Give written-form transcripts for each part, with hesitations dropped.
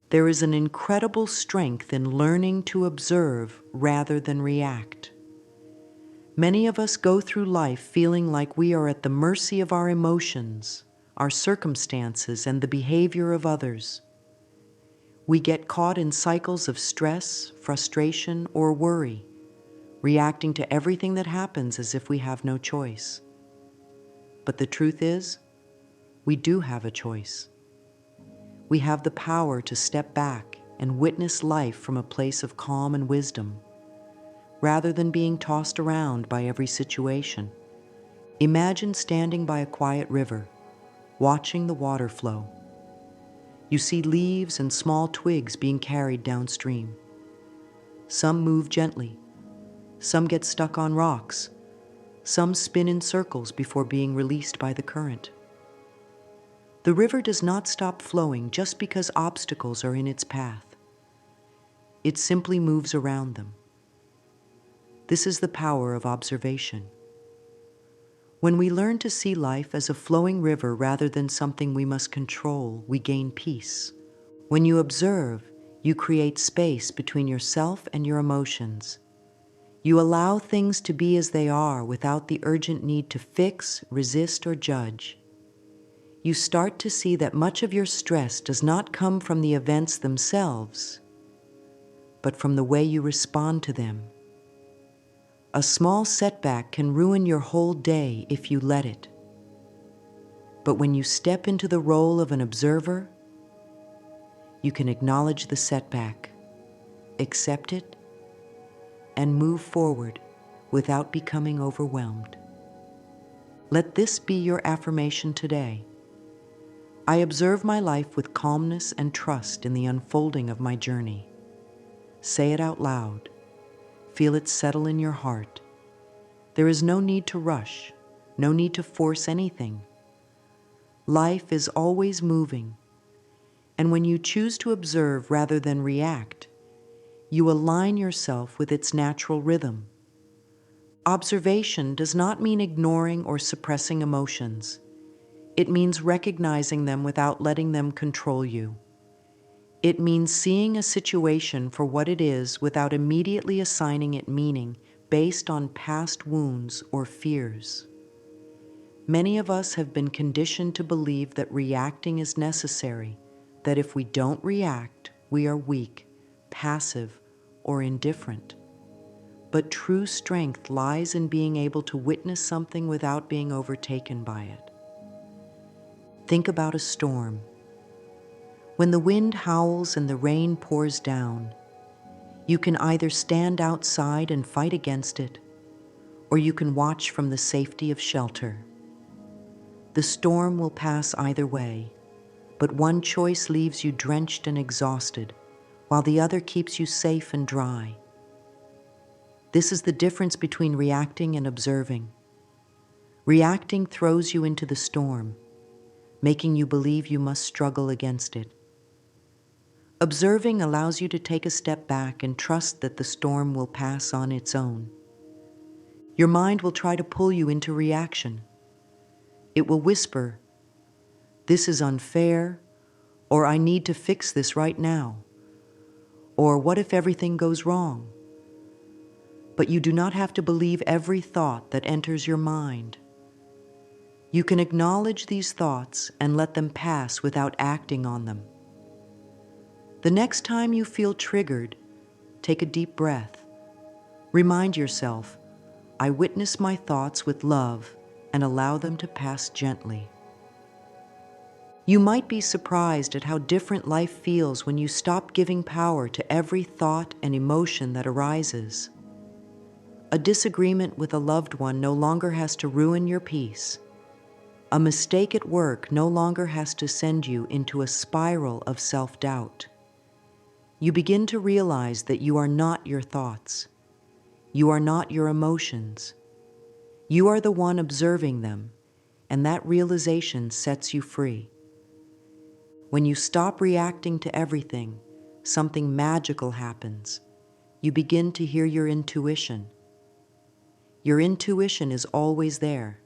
There is an incredible strength in learning to observe rather than react. Many of us go through life feeling like we are at the mercy of our emotions, our circumstances, and the behavior of others. We get caught in cycles of stress, frustration, or worry, reacting to everything that happens as if we have no choice. But the truth is, we do have a choice. We have the power to step back and witness life from a place of calm and wisdom, rather than being tossed around by every situation. Imagine standing by a quiet river, watching the water flow. You see leaves and small twigs being carried downstream. Some move gently, some get stuck on rocks, some spin in circles before being released by the current. The river does not stop flowing just because obstacles are in its path. It simply moves around them. This is the power of observation. When we learn to see life as a flowing river rather than something we must control, we gain peace. When you observe, you create space between yourself and your emotions. You allow things to be as they are without the urgent need to fix, resist, or judge. You start to see that much of your stress does not come from the events themselves, but from the way you respond to them. A small setback can ruin your whole day if you let it. But when you step into the role of an observer, you can acknowledge the setback, accept it, and move forward without becoming overwhelmed. Let this be your affirmation today. I observe my life with calmness and trust in the unfolding of my journey. Say it out loud. Feel it settle in your heart. There is no need to rush, no need to force anything. Life is always moving, and when you choose to observe rather than react, you align yourself with its natural rhythm. Observation does not mean ignoring or suppressing emotions. It means recognizing them without letting them control you. It means seeing a situation for what it is without immediately assigning it meaning based on past wounds or fears. Many of us have been conditioned to believe that reacting is necessary, that if we don't react, we are weak, passive, or indifferent. But true strength lies in being able to witness something without being overtaken by it. Think about a storm. When the wind howls and the rain pours down, you can either stand outside and fight against it, or you can watch from the safety of shelter. The storm will pass either way, but one choice leaves you drenched and exhausted, while the other keeps you safe and dry. This is the difference between reacting and observing. Reacting throws you into the storm, making you believe you must struggle against it. Observing allows you to take a step back and trust that the storm will pass on its own. Your mind will try to pull you into reaction. It will whisper, "This is unfair," or "I need to fix this right now," or "What if everything goes wrong?" But you do not have to believe every thought that enters your mind. You can acknowledge these thoughts and let them pass without acting on them. The next time you feel triggered, take a deep breath. Remind yourself, "I witness my thoughts with love and allow them to pass gently." You might be surprised at how different life feels when you stop giving power to every thought and emotion that arises. A disagreement with a loved one no longer has to ruin your peace. A mistake at work no longer has to send you into a spiral of self-doubt. You begin to realize that you are not your thoughts. You are not your emotions. You are the one observing them, and that realization sets you free. When you stop reacting to everything, something magical happens. You begin to hear your intuition. Your intuition is always there,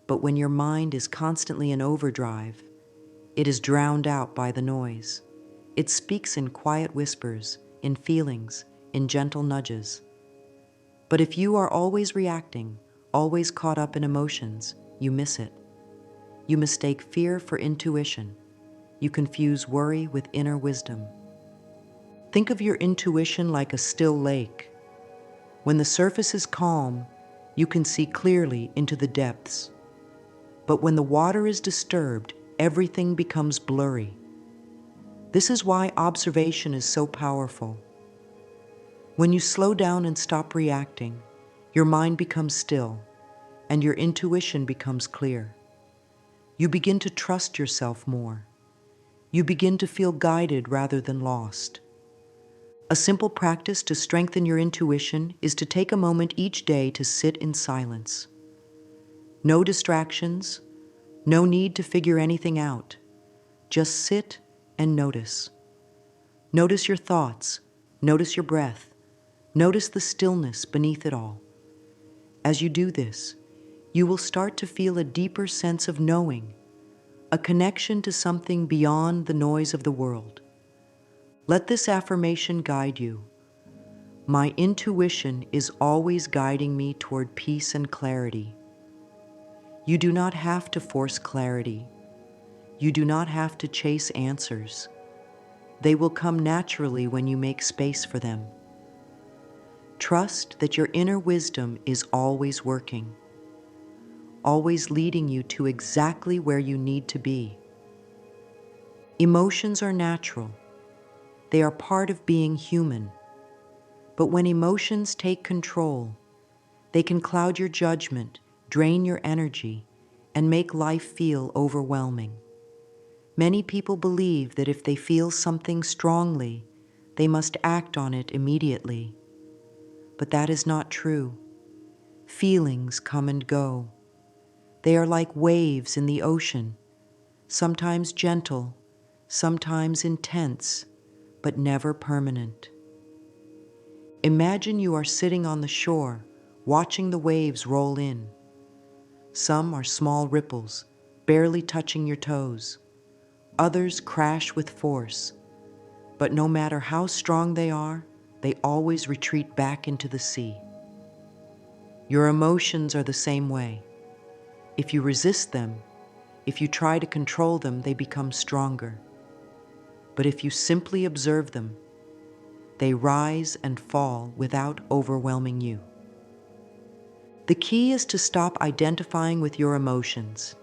but when your mind is constantly in overdrive, it is drowned out by the noise. It speaks in quiet whispers, in feelings, in gentle nudges. But if you are always reacting, always caught up in emotions, you miss it. You mistake fear for intuition. You confuse worry with inner wisdom. Think of your intuition like a still lake. When the surface is calm, you can see clearly into the depths. But when the water is disturbed, everything becomes blurry. This is why observation is so powerful. When you slow down and stop reacting, your mind becomes still, and your intuition becomes clear. You begin to trust yourself more. You begin to feel guided rather than lost. A simple practice to strengthen your intuition is to take a moment each day to sit in silence. No distractions, no need to figure anything out. Just sit and notice. Notice your thoughts, notice your breath, notice the stillness beneath it all. As you do this, you will start to feel a deeper sense of knowing, a connection to something beyond the noise of the world. Let this affirmation guide you. My intuition is always guiding me toward peace and clarity. You do not have to force clarity. You do not have to chase answers. They will come naturally when you make space for them. Trust that your inner wisdom is always working, always leading you to exactly where you need to be. Emotions are natural. They are part of being human. But when emotions take control, they can cloud your judgment, drain your energy, and make life feel overwhelming. Many people believe that if they feel something strongly, they must act on it immediately. But that is not true. Feelings come and go. They are like waves in the ocean, sometimes gentle, sometimes intense, but never permanent. Imagine you are sitting on the shore, watching the waves roll in. Some are small ripples, barely touching your toes. Others crash with force. But no matter how strong they are, they always retreat back into the sea. Your emotions are the same way. If you resist them, if you try to control them, they become stronger. But if you simply observe them, they rise and fall without overwhelming you. The key is to stop identifying with your emotions.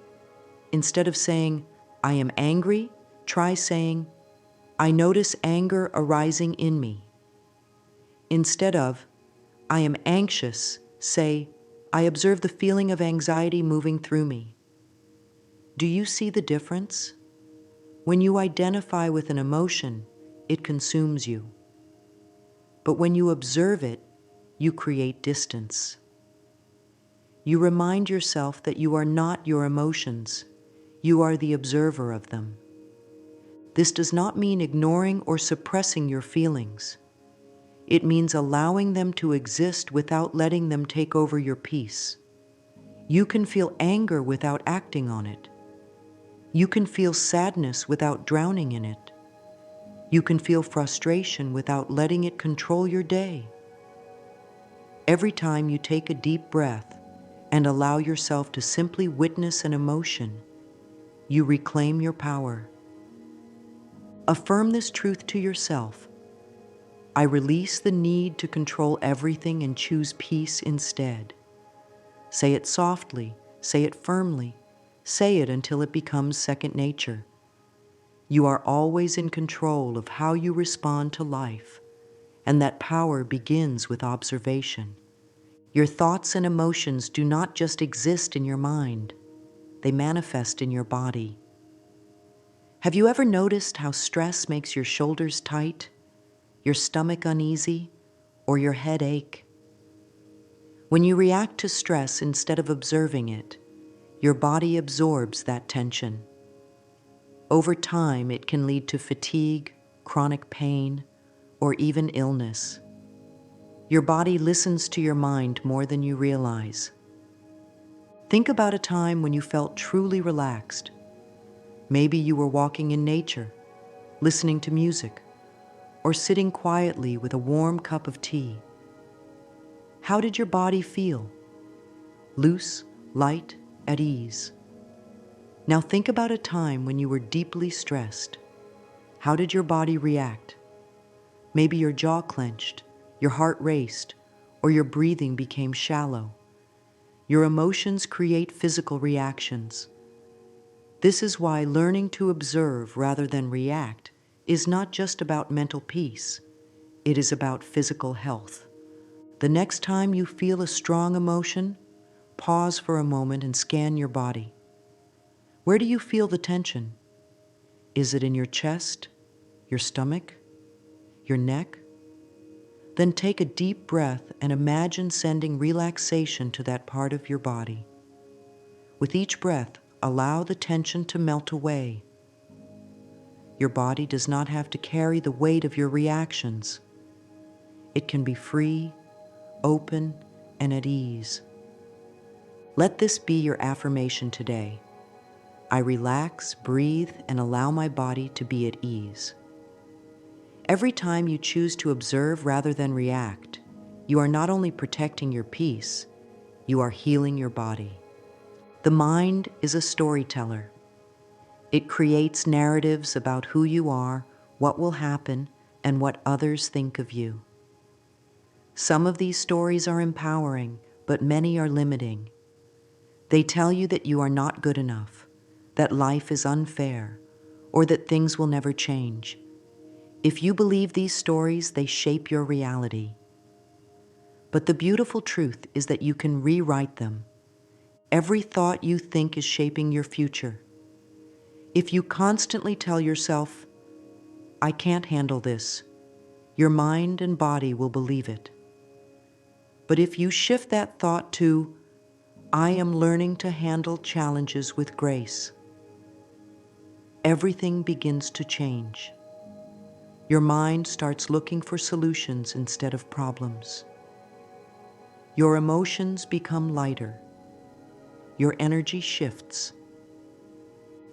Instead of saying, I am angry, try saying, I notice anger arising in me. Instead of, I am anxious, say, I observe the feeling of anxiety moving through me. Do you see the difference? When you identify with an emotion, it consumes you. But when you observe it, you create distance. You remind yourself that you are not your emotions. You are the observer of them. This does not mean ignoring or suppressing your feelings. It means allowing them to exist without letting them take over your peace. You can feel anger without acting on it. You can feel sadness without drowning in it. You can feel frustration without letting it control your day. Every time you take a deep breath and allow yourself to simply witness an emotion, you reclaim your power. Affirm this truth to yourself. I release the need to control everything and choose peace instead. Say it softly, say it firmly, say it until it becomes second nature. You are always in control of how you respond to life, and that power begins with observation. Your thoughts and emotions do not just exist in your mind, they manifest in your body. Have you ever noticed how stress makes your shoulders tight, your stomach uneasy, or your head ache? When you react to stress instead of observing it, your body absorbs that tension. Over time, it can lead to fatigue, chronic pain, or even illness. Your body listens to your mind more than you realize. Think about a time when you felt truly relaxed. Maybe you were walking in nature, listening to music, or sitting quietly with a warm cup of tea. How did your body feel? Loose, light, at ease. Now think about a time when you were deeply stressed. How did your body react? Maybe your jaw clenched, your heart raced, or your breathing became shallow. Your emotions create physical reactions. This is why learning to observe rather than react is not just about mental peace. It is about physical health. The next time you feel a strong emotion, pause for a moment and scan your body. Where do you feel the tension? Is it in your chest, your stomach, your neck? Then take a deep breath and imagine sending relaxation to that part of your body. With each breath, allow the tension to melt away. Your body does not have to carry the weight of your reactions. It can be free, open, and at ease. Let this be your affirmation today. I relax, breathe, and allow my body to be at ease. Every time you choose to observe rather than react, you are not only protecting your peace, you are healing your body. The mind is a storyteller. It creates narratives about who you are, what will happen, and what others think of you. Some of these stories are empowering, but many are limiting. They tell you that you are not good enough, that life is unfair, or that things will never change. If you believe these stories, they shape your reality. But the beautiful truth is that you can rewrite them. Every thought you think is shaping your future. If you constantly tell yourself, I can't handle this, your mind and body will believe it. But if you shift that thought to, I am learning to handle challenges with grace, everything begins to change. Your mind starts looking for solutions instead of problems. Your emotions become lighter. Your energy shifts.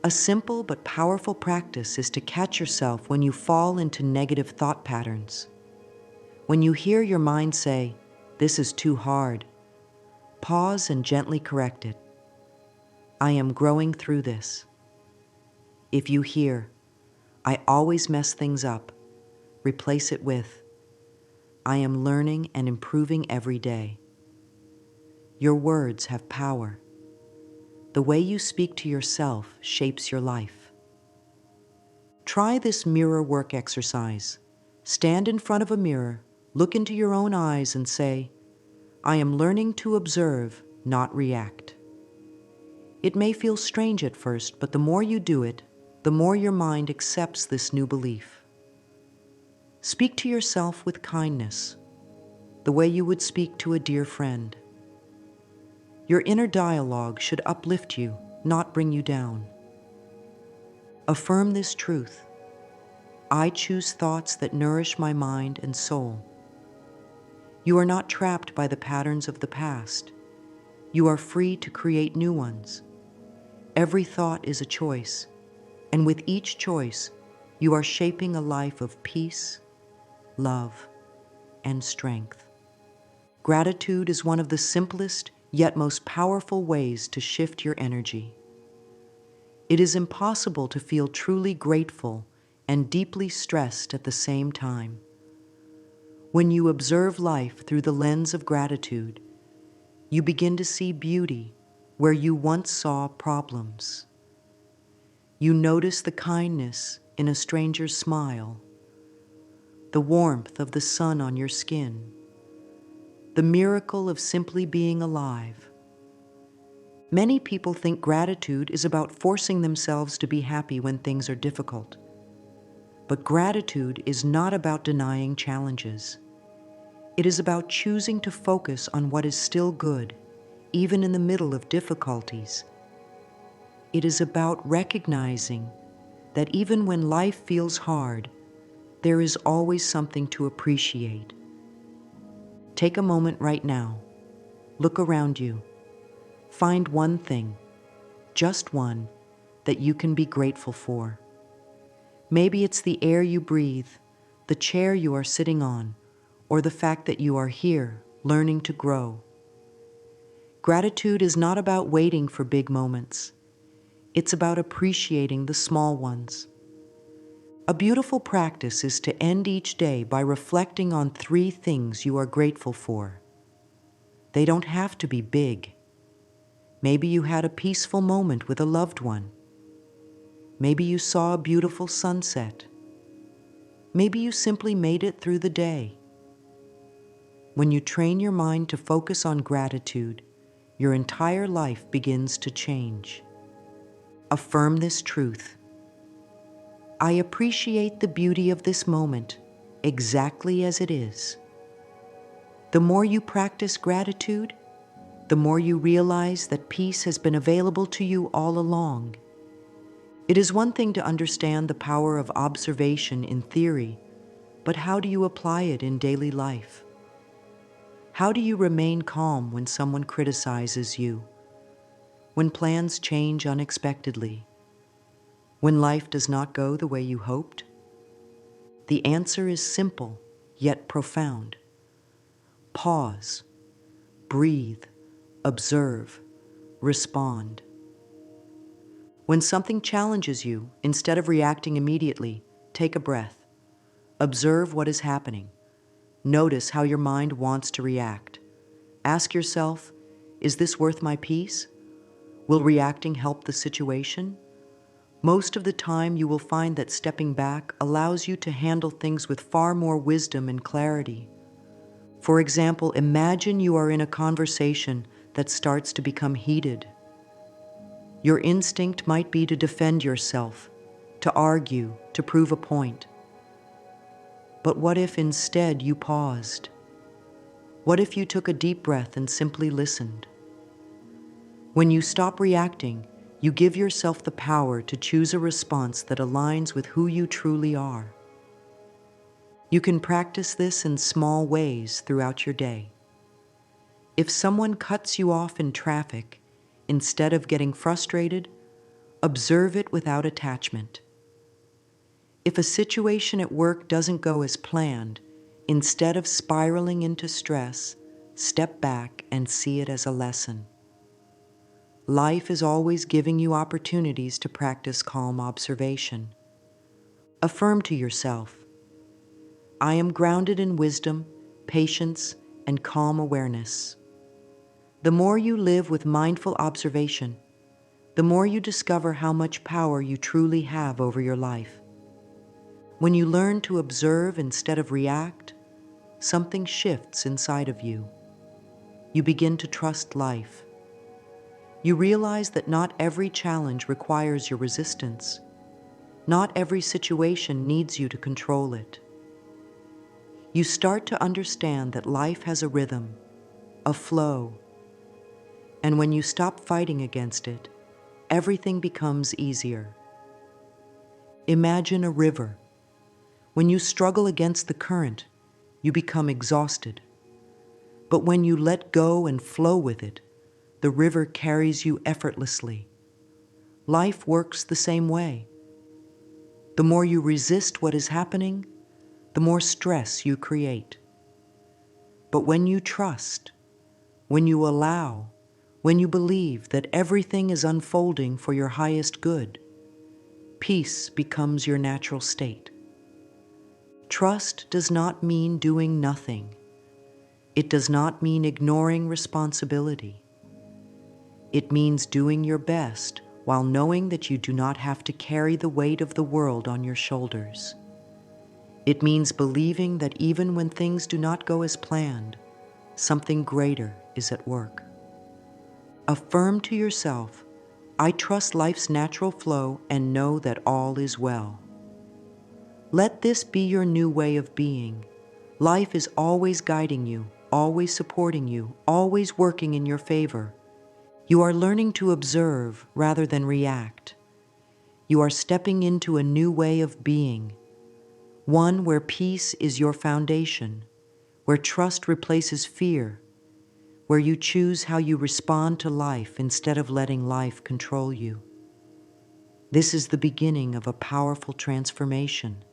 A simple but powerful practice is to catch yourself when you fall into negative thought patterns. When you hear your mind say, this is too hard, pause and gently correct it. I am growing through this. If you hear, I always mess things up, replace it with, I am learning and improving every day. Your words have power. The way you speak to yourself shapes your life. Try this mirror work exercise. Stand in front of a mirror, look into your own eyes and say, I am learning to observe, not react. It may feel strange at first, but the more you do it, the more your mind accepts this new belief. Speak to yourself with kindness, the way you would speak to a dear friend. Your inner dialogue should uplift you, not bring you down. Affirm this truth. I choose thoughts that nourish my mind and soul. You are not trapped by the patterns of the past. You are free to create new ones. Every thought is a choice, and with each choice, you are shaping a life of peace, love, and strength. Gratitude is one of the simplest yet most powerful ways to shift your energy. It is impossible to feel truly grateful and deeply stressed at the same time. When you observe life through the lens of gratitude, you begin to see beauty where you once saw problems. You notice the kindness in a stranger's smile, the warmth of the sun on your skin, the miracle of simply being alive. Many people think gratitude is about forcing themselves to be happy when things are difficult. But gratitude is not about denying challenges. It is about choosing to focus on what is still good, even in the middle of difficulties. It is about recognizing that even when life feels hard, there is always something to appreciate. Take a moment right now. Look around you. Find one thing, just one, that you can be grateful for. Maybe it's the air you breathe, the chair you are sitting on, or the fact that you are here, learning to grow. Gratitude is not about waiting for big moments. It's about appreciating the small ones. A beautiful practice is to end each day by reflecting on 3 things you are grateful for. They don't have to be big. Maybe you had a peaceful moment with a loved one. Maybe you saw a beautiful sunset. Maybe you simply made it through the day. When you train your mind to focus on gratitude, your entire life begins to change. Affirm this truth. I appreciate the beauty of this moment exactly as it is. The more you practice gratitude, the more you realize that peace has been available to you all along. It is one thing to understand the power of observation in theory, but how do you apply it in daily life? How do you remain calm when someone criticizes you? When plans change unexpectedly? When life does not go the way you hoped? The answer is simple, yet profound. Pause, breathe, observe, respond. When something challenges you, instead of reacting immediately, take a breath. Observe what is happening. Notice how your mind wants to react. Ask yourself, is this worth my peace? Will reacting help the situation? Most of the time, you will find that stepping back allows you to handle things with far more wisdom and clarity. For example, imagine you are in a conversation that starts to become heated. Your instinct might be to defend yourself, to argue, to prove a point. But what if instead you paused? What if you took a deep breath and simply listened? When you stop reacting, you give yourself the power to choose a response that aligns with who you truly are. You can practice this in small ways throughout your day. If someone cuts you off in traffic, instead of getting frustrated, observe it without attachment. If a situation at work doesn't go as planned, instead of spiraling into stress, step back and see it as a lesson. Life is always giving you opportunities to practice calm observation. Affirm to yourself, I am grounded in wisdom, patience, and calm awareness. The more you live with mindful observation, the more you discover how much power you truly have over your life. When you learn to observe instead of react, something shifts inside of you. You begin to trust life. You realize that not every challenge requires your resistance. Not every situation needs you to control it. You start to understand that life has a rhythm, a flow, and when you stop fighting against it, everything becomes easier. Imagine a river. When you struggle against the current, you become exhausted. But when you let go and flow with it, the river carries you effortlessly. Life works the same way. The more you resist what is happening, the more stress you create. But when you trust, when you allow, when you believe that everything is unfolding for your highest good, peace becomes your natural state. Trust does not mean doing nothing. It does not mean ignoring responsibility. It means doing your best while knowing that you do not have to carry the weight of the world on your shoulders. It means believing that even when things do not go as planned, something greater is at work. Affirm to yourself, I trust life's natural flow and know that all is well. Let this be your new way of being. Life is always guiding you, always supporting you, always working in your favor. You are learning to observe rather than react. You are stepping into a new way of being, one where peace is your foundation, where trust replaces fear, where you choose how you respond to life instead of letting life control you. This is the beginning of a powerful transformation.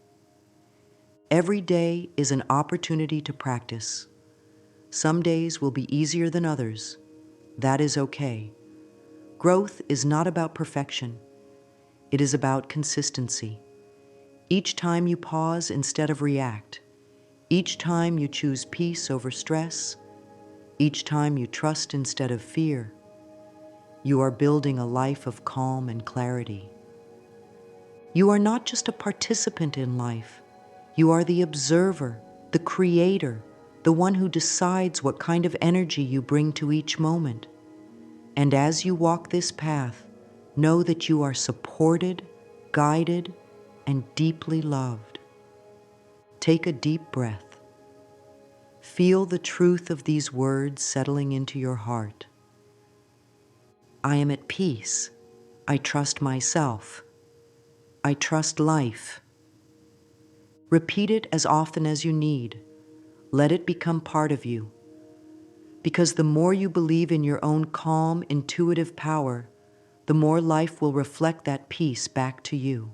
Every day is an opportunity to practice. Some days will be easier than others. That is okay. Growth is not about perfection. It is about consistency. Each time you pause instead of react, each time you choose peace over stress, each time you trust instead of fear, you are building a life of calm and clarity. You are not just a participant in life. You are the observer, the creator, the one who decides what kind of energy you bring to each moment. And as you walk this path, know that you are supported, guided, and deeply loved. Take a deep breath. Feel the truth of these words settling into your heart. I am at peace. I trust myself. I trust life. Repeat it as often as you need. Let it become part of you. Because the more you believe in your own calm, intuitive power, the more life will reflect that peace back to you.